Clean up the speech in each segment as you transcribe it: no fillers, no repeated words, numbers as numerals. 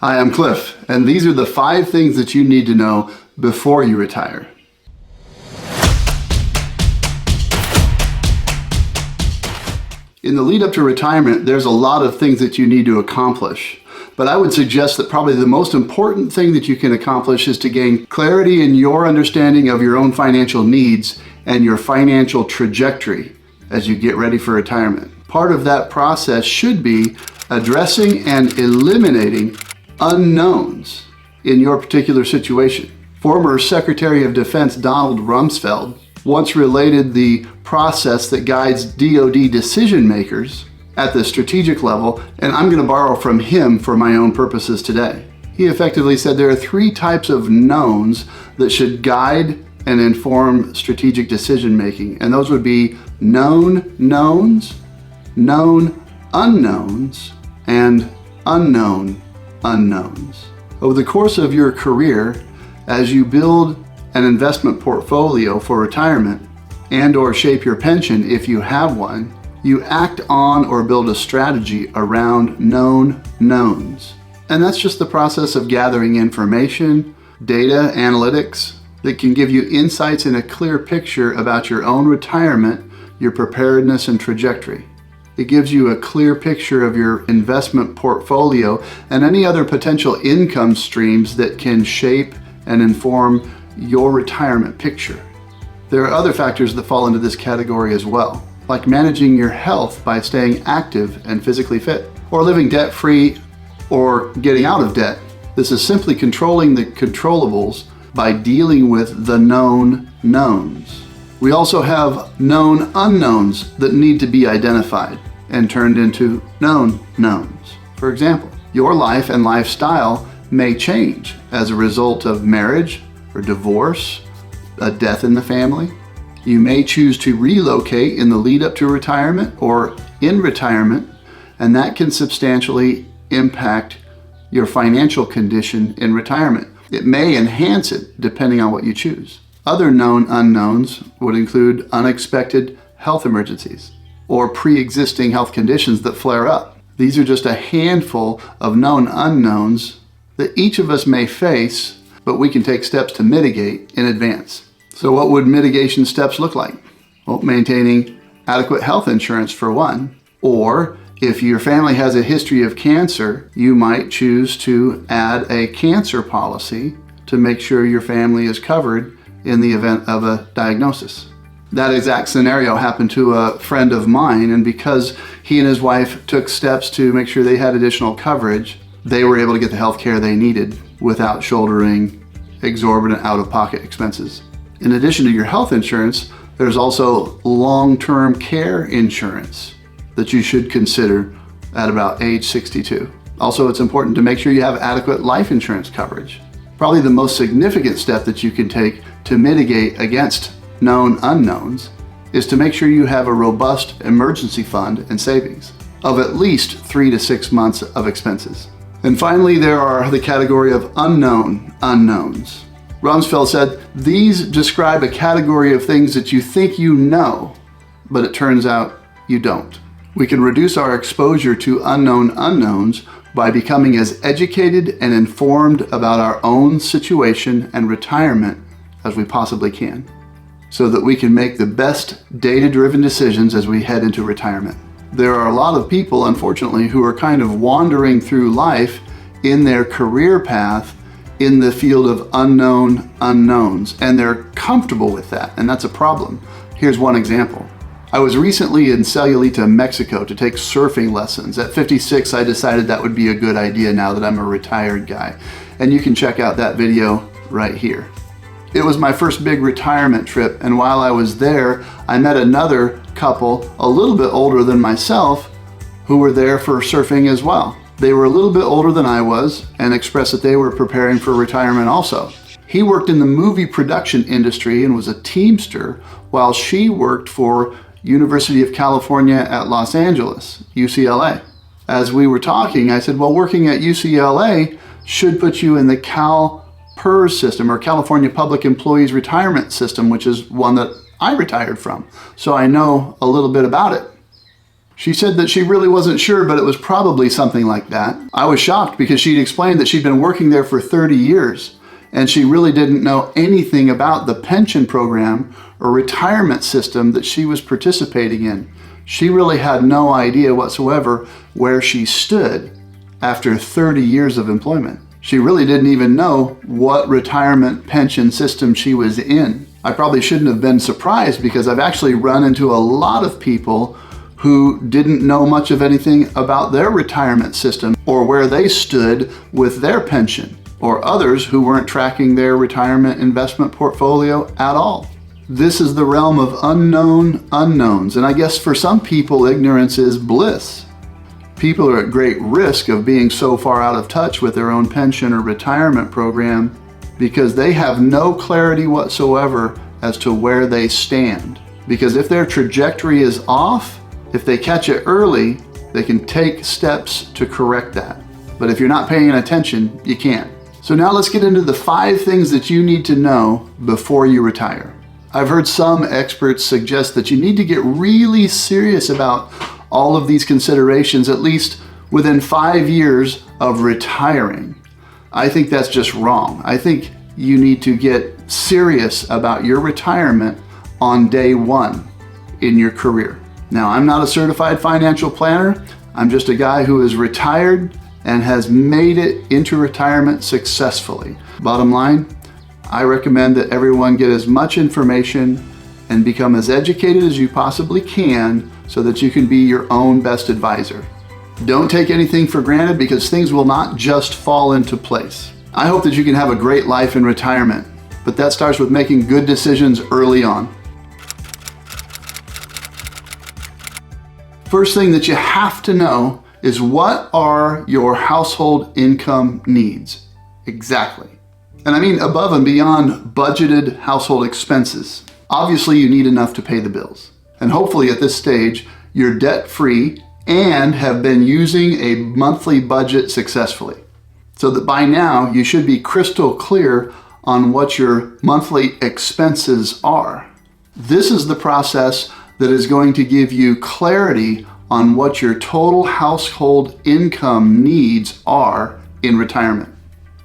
Hi, I'm Cliff, and these are the 5 things that you need to know before you retire. In the lead up to retirement, there's a lot of things that you need to accomplish. But I would suggest that probably the most important thing that you can accomplish is to gain clarity in your understanding of your own financial needs and your financial trajectory as you get ready for retirement. Part of that process should be addressing and eliminating unknowns in your particular situation. Former Secretary of Defense Donald Rumsfeld once related the process that guides DoD decision makers at the strategic level, and I'm going to borrow from him for my own purposes today. He effectively said there are 3 types of knowns that should guide and inform strategic decision making, and those would be known knowns, known unknowns, and unknown unknowns. Over the course of your career, as you build an investment portfolio for retirement and/or shape your pension if you have one, you act on or build a strategy around known knowns. And that's just the process of gathering information, data, analytics that can give you insights and a clear picture about your own retirement, your preparedness and trajectory. It gives you a clear picture of your investment portfolio and any other potential income streams that can shape and inform your retirement picture. There are other factors that fall into this category as well, like managing your health by staying active and physically fit, or living debt-free or getting out of debt. This is simply controlling the controllables by dealing with the known knowns. We also have known unknowns that need to be identified and turned into known knowns. For example, your life and lifestyle may change as a result of marriage or divorce, a death in the family. You may choose to relocate in the lead up to retirement or in retirement, and that can substantially impact your financial condition in retirement. It may enhance it depending on what you choose. Other known unknowns would include unexpected health emergencies or pre-existing health conditions that flare up. These are just a handful of known unknowns that each of us may face, but we can take steps to mitigate in advance. So what would mitigation steps look like? Well, maintaining adequate health insurance for one, or if your family has a history of cancer, you might choose to add a cancer policy to make sure your family is covered in the event of a diagnosis. That exact scenario happened to a friend of mine, and because he and his wife took steps to make sure they had additional coverage, they were able to get the health care they needed without shouldering exorbitant out-of-pocket expenses. In addition to your health insurance, there's also long-term care insurance that you should consider at about age 62. Also, it's important to make sure you have adequate life insurance coverage. Probably the most significant step that you can take to mitigate against known unknowns is to make sure you have a robust emergency fund and savings of at least 3 to 6 months of expenses. And finally, there are the category of unknown unknowns. Rumsfeld said, these describe a category of things that you think you know, but it turns out you don't. We can reduce our exposure to unknown unknowns by becoming as educated and informed about our own situation and retirement as we possibly can, so that we can make the best data-driven decisions as we head into retirement. There are a lot of people, unfortunately, who are kind of wandering through life in their career path in the field of unknown unknowns, and they're comfortable with that, and that's a problem. Here's one example. I was recently in Sayulita, Mexico to take surfing lessons. At 56, I decided that would be a good idea now that I'm a retired guy, and you can check out that video right here. It was my first big retirement trip, and while I was there, I met another couple a little bit older than myself who were there for surfing as well. They were a little bit older than I was and expressed that they were preparing for retirement also. He worked in the movie production industry and was a teamster, while she worked for University of California at Los Angeles, UCLA. As we were talking, I said, well, working at UCLA should put you in the PERS system, or California Public Employees Retirement System, which is one that I retired from. So I know a little bit about it. She said that she really wasn't sure, but it was probably something like that. I was shocked because she'd explained that she'd been working there for 30 years and she really didn't know anything about the pension program or retirement system that she was participating in. She really had no idea whatsoever where she stood after 30 years of employment. She really didn't even know what retirement pension system she was in. I probably shouldn't have been surprised because I've actually run into a lot of people who didn't know much of anything about their retirement system or where they stood with their pension, or others who weren't tracking their retirement investment portfolio at all. This is the realm of unknown unknowns, and I guess for some people, ignorance is bliss. People are at great risk of being so far out of touch with their own pension or retirement program because they have no clarity whatsoever as to where they stand. Because if their trajectory is off, if they catch it early, they can take steps to correct that. But if you're not paying attention, you can't. So now let's get into the 5 things that you need to know before you retire. I've heard some experts suggest that you need to get really serious about all of these considerations, at least within 5 years of retiring. I think that's just wrong. I think you need to get serious about your retirement on day 1 in your career. Now, I'm not a certified financial planner. I'm just a guy who is retired and has made it into retirement successfully. Bottom line, I recommend that everyone get as much information and become as educated as you possibly can so that you can be your own best advisor. Don't take anything for granted because things will not just fall into place. I hope that you can have a great life in retirement, but that starts with making good decisions early on. First thing that you have to know is, what are your household income needs? Exactly. And I mean above and beyond budgeted household expenses. Obviously, you need enough to pay the bills. And hopefully at this stage, you're debt-free and have been using a monthly budget successfully. So that by now, you should be crystal clear on what your monthly expenses are. This is the process that is going to give you clarity on what your total household income needs are in retirement.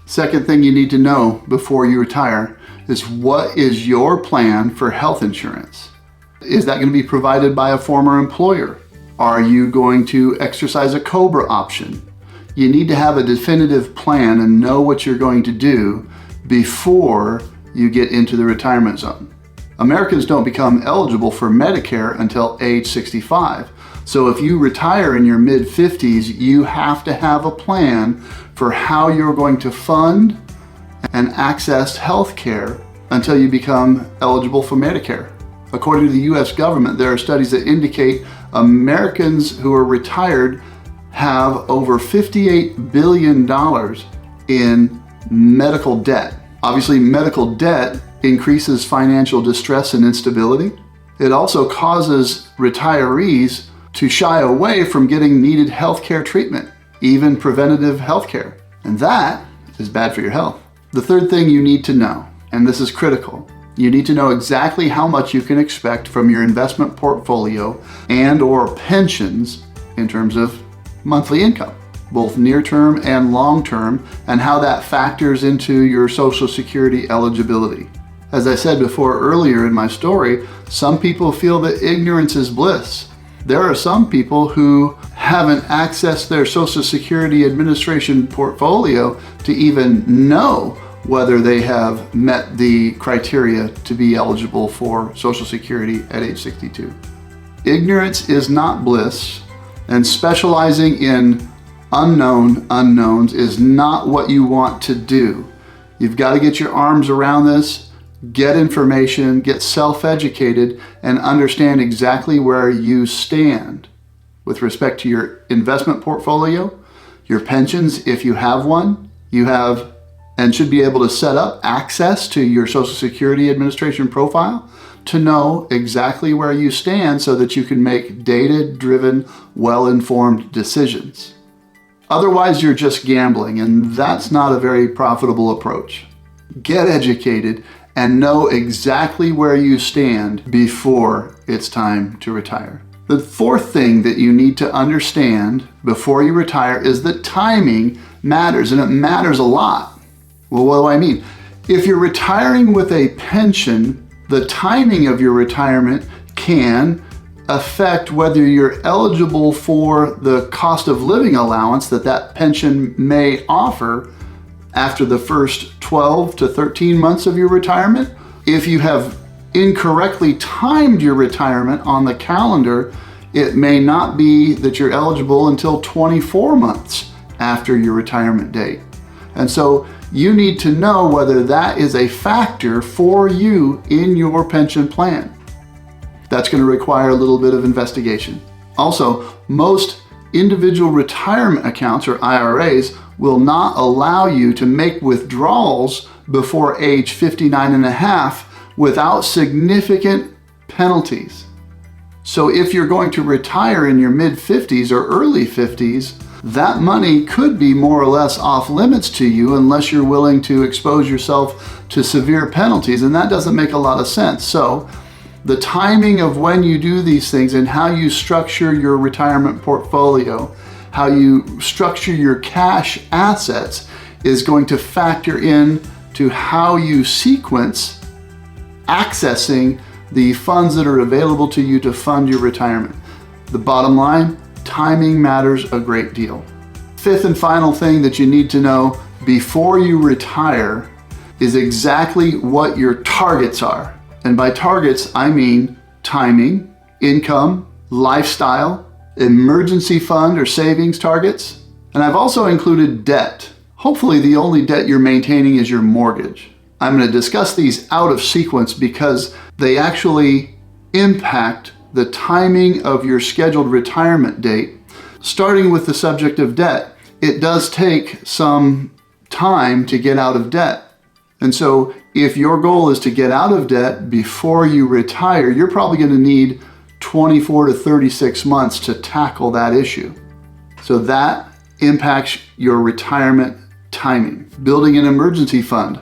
Second thing you need to know before you retire is, what is your plan for health insurance? Is that going to be provided by a former employer? Are you going to exercise a COBRA option? You need to have a definitive plan and know what you're going to do before you get into the retirement zone. Americans don't become eligible for Medicare until age 65. So if you retire in your mid-50s, you have to have a plan for how you're going to fund and access health care until you become eligible for Medicare. According to the US government, there are studies that indicate Americans who are retired have over $58 billion in medical debt. Obviously, medical debt increases financial distress and instability. It also causes retirees to shy away from getting needed healthcare treatment, even preventative healthcare. And that is bad for your health. The third thing you need to know, and this is critical, you need to know exactly how much you can expect from your investment portfolio and or pensions in terms of monthly income, both near-term and long-term, and how that factors into your Social Security eligibility. As I said before earlier in my story, some people feel that ignorance is bliss. There are some people who haven't accessed their Social Security Administration portfolio to even know whether they have met the criteria to be eligible for Social Security at age 62. Ignorance is not bliss, and specializing in unknown unknowns is not what you want to do. You've got to get your arms around this, get information, get self-educated, and understand exactly where you stand with respect to your investment portfolio, your pensions, if you have one. You have and should be able to set up access to your Social Security Administration profile to know exactly where you stand so that you can make data-driven, well-informed decisions. Otherwise, you're just gambling, and that's not a very profitable approach. Get educated and know exactly where you stand before it's time to retire. The fourth thing that you need to understand before you retire is that timing matters, and it matters a lot. Well, what do I mean? If you're retiring with a pension, the timing of your retirement can affect whether you're eligible for the cost of living allowance that pension may offer after the first 12 to 13 months of your retirement. If you have incorrectly timed your retirement on the calendar, it may not be that you're eligible until 24 months after your retirement date. And so you need to know whether that is a factor for you in your pension plan. That's going to require a little bit of investigation. Also, most individual retirement accounts, or IRAs, will not allow you to make withdrawals before age 59 and a half without significant penalties. So if you're going to retire in your mid-50s or early 50s, that money could be more or less off limits to you unless you're willing to expose yourself to severe penalties, and that doesn't make a lot of sense. So the timing of when you do these things and how you structure your retirement portfolio, how you structure your cash assets, is going to factor in to how you sequence accessing the funds that are available to you to fund your retirement. The bottom line, timing matters a great deal. Fifth and final thing that you need to know before you retire is exactly what your targets are. And by targets, I mean timing, income, lifestyle, emergency fund or savings targets. And I've also included debt. Hopefully the only debt you're maintaining is your mortgage. I'm going to discuss these out of sequence because they actually impact the timing of your scheduled retirement date. Starting with the subject of debt, it does take some time to get out of debt. And so if your goal is to get out of debt before you retire, you're probably going to need 24 to 36 months to tackle that issue. So that impacts your retirement timing. Building an emergency fund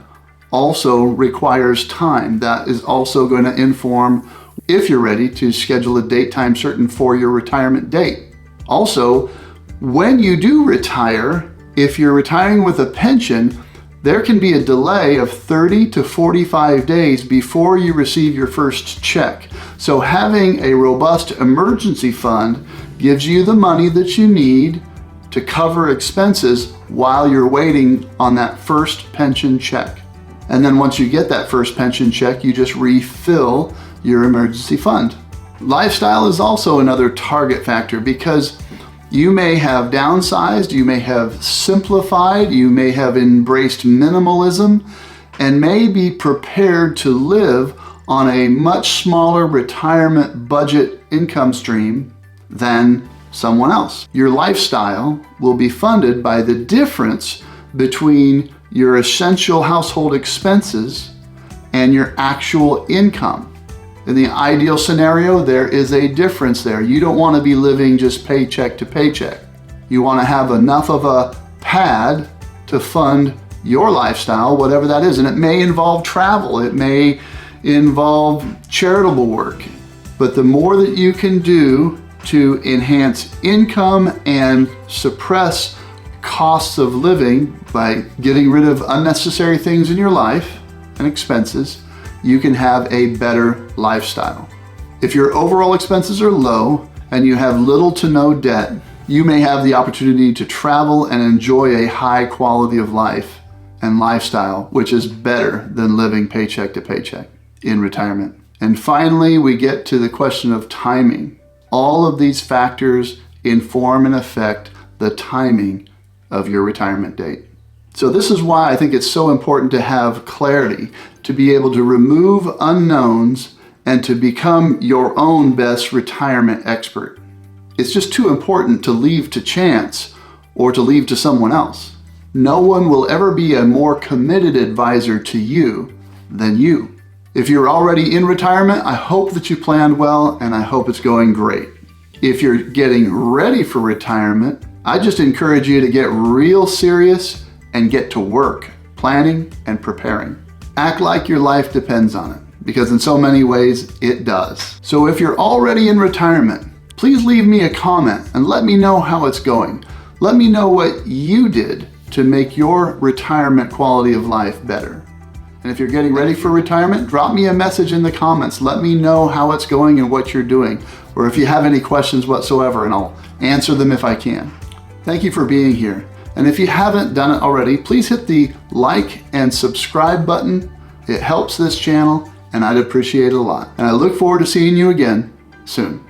also requires time. That is also going to inform if you're ready to schedule a date time certain for your retirement date. Also, when you do retire, if you're retiring with a pension, there can be a delay of 30 to 45 days before you receive your first check. So having a robust emergency fund gives you the money that you need to cover expenses while you're waiting on that first pension check. And then once you get that first pension check, you just refill your emergency fund. Lifestyle is also another target factor because you may have downsized, you may have simplified, you may have embraced minimalism, and may be prepared to live on a much smaller retirement budget income stream than someone else. Your lifestyle will be funded by the difference between your essential household expenses and your actual income. In the ideal scenario, there is a difference there. You don't want to be living just paycheck to paycheck. You want to have enough of a pad to fund your lifestyle, whatever that is. And it may involve travel, it may involve charitable work. But the more that you can do to enhance income and suppress costs of living by getting rid of unnecessary things in your life and expenses, you can have a better lifestyle. If your overall expenses are low and you have little to no debt, you may have the opportunity to travel and enjoy a high quality of life and lifestyle, which is better than living paycheck to paycheck in retirement. And finally, we get to the question of timing. All of these factors inform and affect the timing of your retirement date. So this is why I think it's so important to have clarity, to be able to remove unknowns and to become your own best retirement expert. It's just too important to leave to chance or to leave to someone else. No one will ever be a more committed advisor to you than you. If you're already in retirement, I hope that you planned well and I hope it's going great. If you're getting ready for retirement, I just encourage you to get real serious and get to work, planning and preparing. Act like your life depends on it, because in so many ways it does. So if you're already in retirement please leave me a comment and let me know how it's going. Let me know what you did to make your retirement quality of life better. And if you're getting ready for retirement, drop me a message in the comments. Let me know how it's going and what you're doing, or if you have any questions whatsoever, and I'll answer them if I can. Thank you for being here. And if you haven't done it already, please hit the like and subscribe button. It helps this channel, and I'd appreciate it a lot. And I look forward to seeing you again soon.